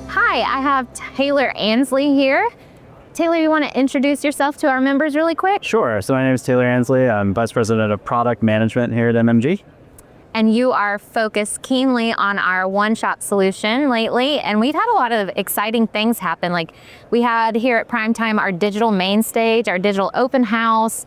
Hi, I have Taylor Ansley here. Taylor, you want to introduce yourself to our members really quick? Sure. So my name is Taylor Ansley. I'm Vice President of Product Management here at MMG. And you are focused keenly on our OneShop solution lately, and we've had a lot of exciting things happen. Like we had here at PrimeTime our digital main stage, our digital open house.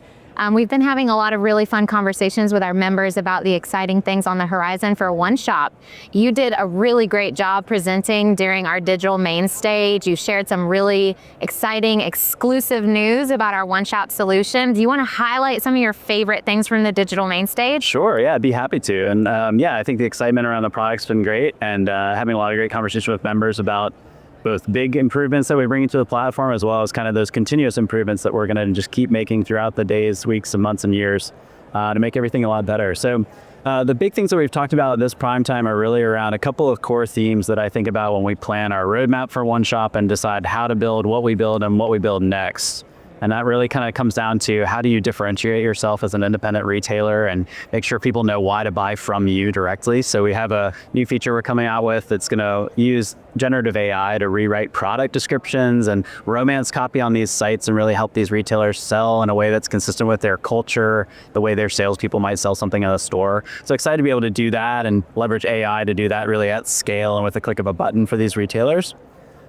We've been having a lot of really fun conversations with our members about the exciting things on the horizon for OneShop. You did a really great job presenting during our digital main stage. You shared some really exciting, exclusive news about our OneShop solution. Do you want to highlight some of your favorite things from the digital main stage? Sure, yeah, I'd be happy to. And I think the excitement around the product's been great, and having a lot of great conversation with members about both big improvements that we bring into the platform, as well as kind of those continuous improvements that we're going to just keep making throughout the days, weeks, and months and years to make everything a lot better. So the big things that we've talked about at this prime time are really around a couple of core themes that I think about when we plan our roadmap for OneShop and decide how to build what we build and what we build next. And that really kind of comes down to how do you differentiate yourself as an independent retailer and make sure people know why to buy from you directly. So we have a new feature we're coming out with that's going to use generative AI to rewrite product descriptions and romance copy on these sites and really help these retailers sell in a way that's consistent with their culture, the way their salespeople might sell something in a store. So excited to be able to do that and leverage AI to do that really at scale and with a click of a button for these retailers.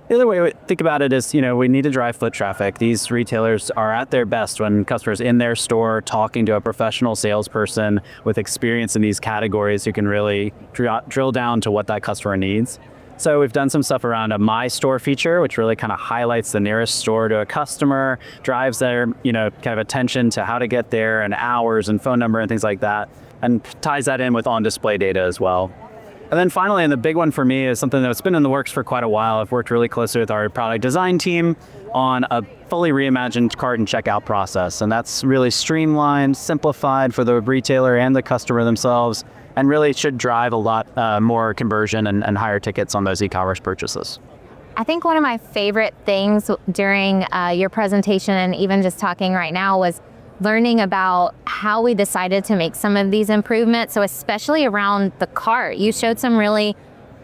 The other way we think about it is, we need to drive foot traffic. These retailers are at their best when customers in their store talking to a professional salesperson with experience in these categories who can really drill down to what that customer needs. So we've done some stuff around a My Store feature, which really kind of highlights the nearest store to a customer, drives their, kind of attention to how to get there and hours and phone number and things like that, and ties that in with on-display data as well. And then finally, and the big one for me is something that's been in the works for quite a while. I've worked really closely with our product design team on a fully reimagined cart and checkout process. And that's really streamlined, simplified for the retailer and the customer themselves, and really should drive a lot more conversion and higher tickets on those e-commerce purchases. I think one of my favorite things during your presentation and even just talking right now was learning about how we decided to make some of these improvements. So especially around the cart, you showed some really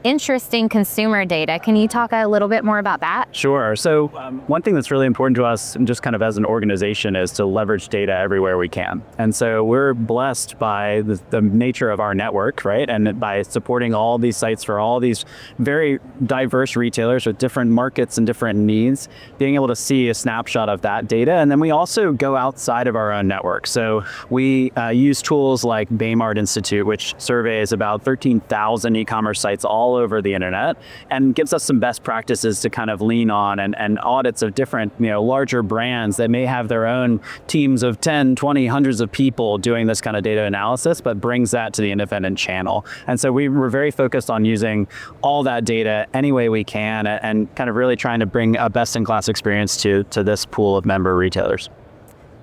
interesting consumer data. Can you talk a little bit more about that? Sure. So one thing that's really important to us, just kind of as an organization, is to leverage data everywhere we can. And so we're blessed by the nature of our network, right? And by supporting all these sites for all these very diverse retailers with different markets and different needs, being able to see a snapshot of that data. And then we also go outside of our own network. So we use tools like Baymart Institute, which surveys about 13,000 e-commerce sites all over the internet and gives us some best practices to kind of lean on, and audits of different, larger brands that may have their own teams of 10, 20, hundreds of people doing this kind of data analysis, but brings that to the independent channel. And so we were very focused on using all that data any way we can and kind of really trying to bring a best-in-class experience to this pool of member retailers.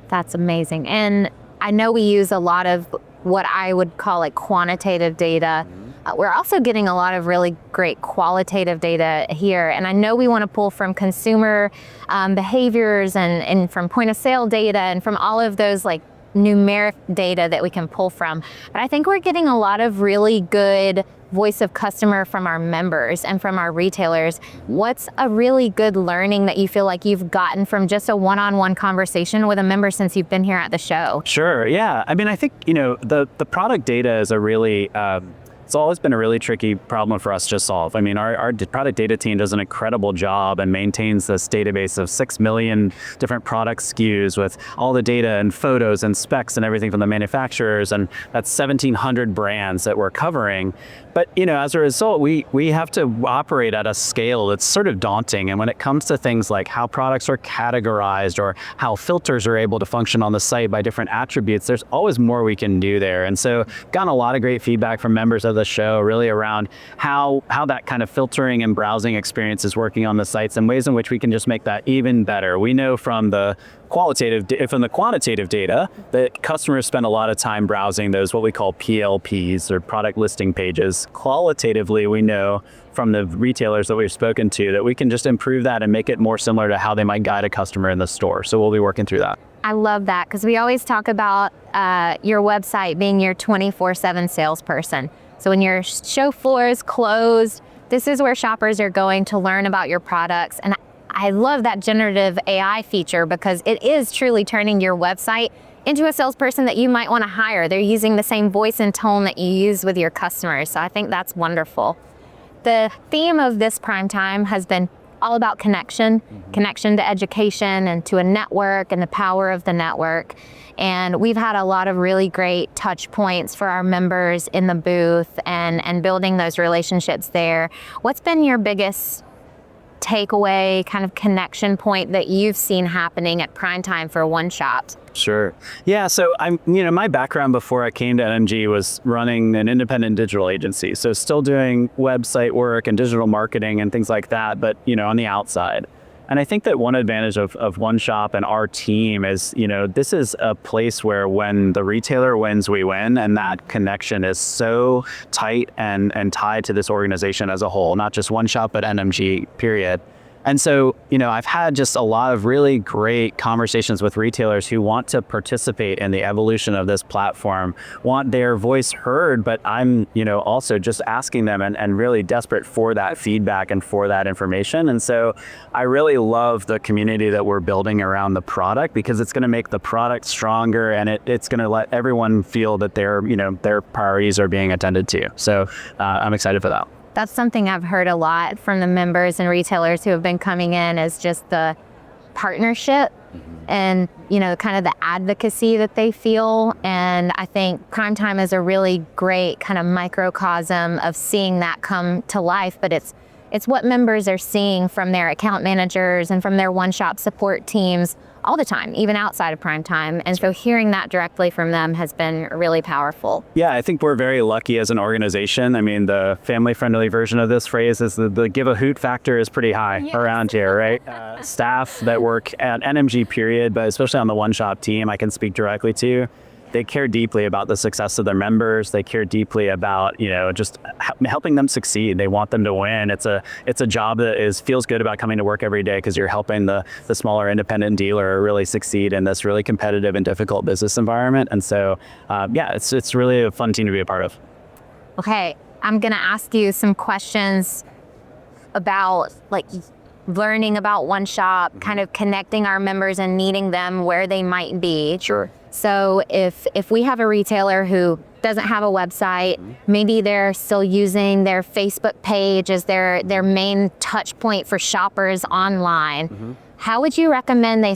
That's amazing. And I know we use a lot of what I would call quantitative data. We're also getting a lot of really great qualitative data here. And I know we want to pull from consumer behaviors and from point of sale data and from all of those numeric data that we can pull from. But I think we're getting a lot of really good voice of customer from our members and from our retailers. What's a really good learning that you feel like you've gotten from just a one-on-one conversation with a member since you've been here at the show? Sure, yeah. I mean, I think, the product data is a really, it's always been a really tricky problem for us to solve. I mean, our product data team does an incredible job and maintains this database of 6 million different product SKUs with all the data and photos and specs and everything from the manufacturers, and that's 1,700 brands that we're covering. But, as a result, we have to operate at a scale that's sort of daunting. And when it comes to things like how products are categorized or how filters are able to function on the site by different attributes, there's always more we can do there. And so gotten a lot of great feedback from members of the show really around how that kind of filtering and browsing experience is working on the sites and ways in which we can just make that even better. We know from the quantitative data that customers spend a lot of time browsing those what we call PLPs or product listing pages. Qualitatively, we know from the retailers that we've spoken to that we can just improve that and make it more similar to how they might guide a customer in the store. So we'll be working through that. I love that because we always talk about your website being your 24/7 salesperson. So when your show floor is closed, this is where shoppers are going to learn about your products. And I love that generative AI feature because it is truly turning your website into a salesperson that you might want to hire. They're using the same voice and tone that you use with your customers. So I think that's wonderful. The theme of this Prime Time has been all about connection to education and to a network and the power of the network. And we've had a lot of really great touch points for our members in the booth and building those relationships there. What's been your biggest takeaway kind of connection point that you've seen happening at Prime Time for OneShop? Sure. Yeah. So my background before I came to NMG was running an independent digital agency. So still doing website work and digital marketing and things like that, but, on the outside. And I think that one advantage of OneShop and our team is, this is a place where when the retailer wins, we win. And that connection is so tight and tied to this organization as a whole, not just OneShop, but NMG, period. And so, I've had just a lot of really great conversations with retailers who want to participate in the evolution of this platform, want their voice heard, but I'm, also just asking them and really desperate for that feedback and for that information. And so I really love the community that we're building around the product because it's going to make the product stronger and it's going to let everyone feel that their priorities are being attended to. So I'm excited for that. That's something I've heard a lot from the members and retailers who have been coming in is just the partnership and, kind of the advocacy that they feel. And I think Prime Time is a really great kind of microcosm of seeing that come to life, but it's what members are seeing from their account managers and from their OneShop support teams all the time, even outside of Prime Time. And so hearing that directly from them has been really powerful. Yeah, I think we're very lucky as an organization. I mean, the family-friendly version of this phrase is the give a hoot factor is pretty high around here, right? Staff that work at NMG, period, but especially on the OneShop team, I can speak directly to. They care deeply about the success of their members. They care deeply about, just helping them succeed. They want them to win. It's a job that feels good about coming to work every day because you're helping the smaller independent dealer really succeed in this really competitive and difficult business environment. And so, it's really a fun team to be a part of. Okay, I'm gonna ask you some questions about learning about OneShop, kind of connecting our members and meeting them where they might be. Sure. So if we have a retailer who doesn't have a website, maybe they're still using their Facebook page as their main touch point for shoppers online, how would you recommend they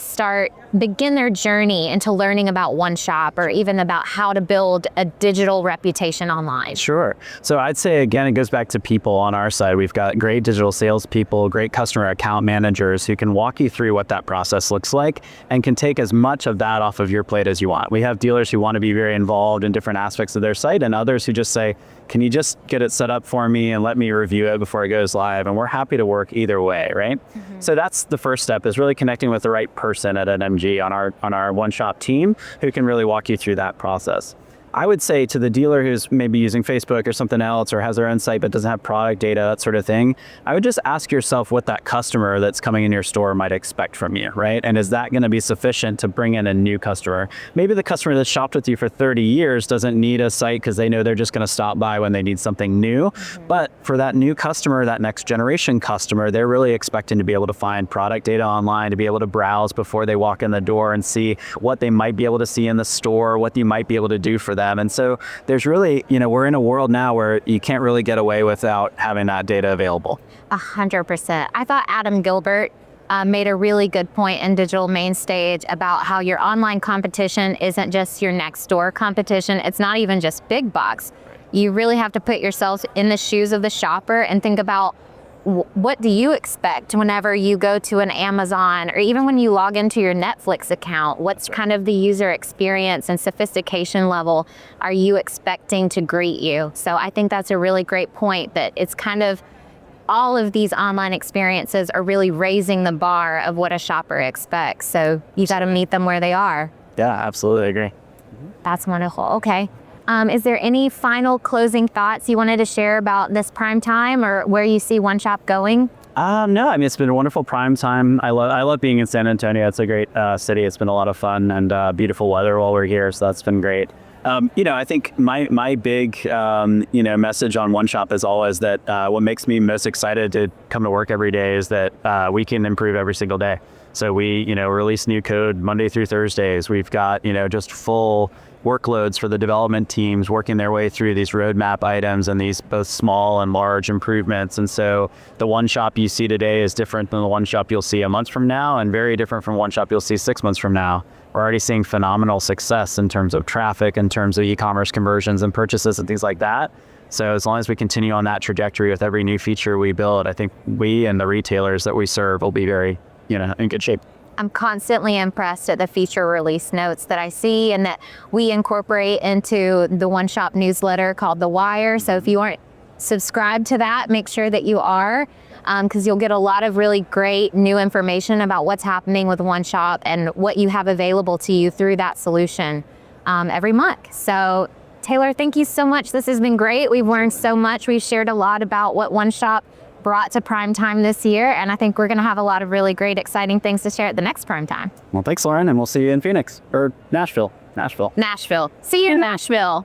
begin their journey into learning about OneShop or even about how to build a digital reputation online? Sure. So I'd say, again, it goes back to people on our side. We've got great digital salespeople, great customer account managers who can walk you through what that process looks like and can take as much of that off of your plate as you want. We have dealers who want to be very involved in different aspects of their site and others who just say, can you just get it set up for me and let me review it before it goes live? And we're happy to work either way, right? So that's the first step, is really connecting with the right person at NMG on our OneShop team who can really walk you through that process. I would say to the dealer who's maybe using Facebook or something else or has their own site but doesn't have product data, that sort of thing, I would just ask yourself what that customer that's coming in your store might expect from you, right? And is that going to be sufficient to bring in a new customer? Maybe the customer that's shopped with you for 30 years doesn't need a site because they know they're just going to stop by when they need something new. But for that new customer, that next generation customer, they're really expecting to be able to find product data online, to be able to browse before they walk in the door and see what they might be able to see in the store, what you might be able to do for them. And so there's really, we're in a world now where you can't really get away without having that data available. 100%. I thought Adam Gilbert made a really good point in Digital Main Stage about how your online competition isn't just your next door competition. It's not even just big box. You really have to put yourself in the shoes of the shopper and think about what do you expect whenever you go to an Amazon or even when you log into your Netflix account? What's kind of the user experience and sophistication level are you expecting to greet you? So I think that's a really great point, that it's kind of all of these online experiences are really raising the bar of what a shopper expects. So you got to meet them where they are. Yeah, absolutely. I agree. That's wonderful. Okay. Is there any final closing thoughts you wanted to share about this Prime Time or where you see OneShop going? No, I mean, it's been a wonderful prime time. I love being in San Antonio. It's a great city. It's been a lot of fun and beautiful weather while we're here, so that's been great. I think my big message on OneShop is always that what makes me most excited to come to work every day is that we can improve every single day. So we release new code Monday through Thursdays. We've got just full workloads for the development teams working their way through these roadmap items and these both small and large improvements. And so the OneShop you see today is different than the OneShop you'll see a month from now, and very different from OneShop you'll see 6 months from now. We're already seeing phenomenal success in terms of traffic, in terms of e-commerce conversions and purchases and things like that. So as long as we continue on that trajectory with every new feature we build, I think we and the retailers that we serve will be very, in good shape. I'm constantly impressed at the feature release notes that I see and that we incorporate into the OneShop newsletter called The Wire. So if you aren't subscribed to that, make sure that you are, because you'll get a lot of really great new information about what's happening with OneShop and what you have available to you through that solution every month. So Taylor, thank you so much. This has been great. We've learned so much. We've shared a lot about what OneShop brought to PrimeTime this year, and I think we're going to have a lot of really great, exciting things to share at the next PrimeTime. Well, thanks, Lauren, and we'll see you in Phoenix or Nashville. See you in Nashville.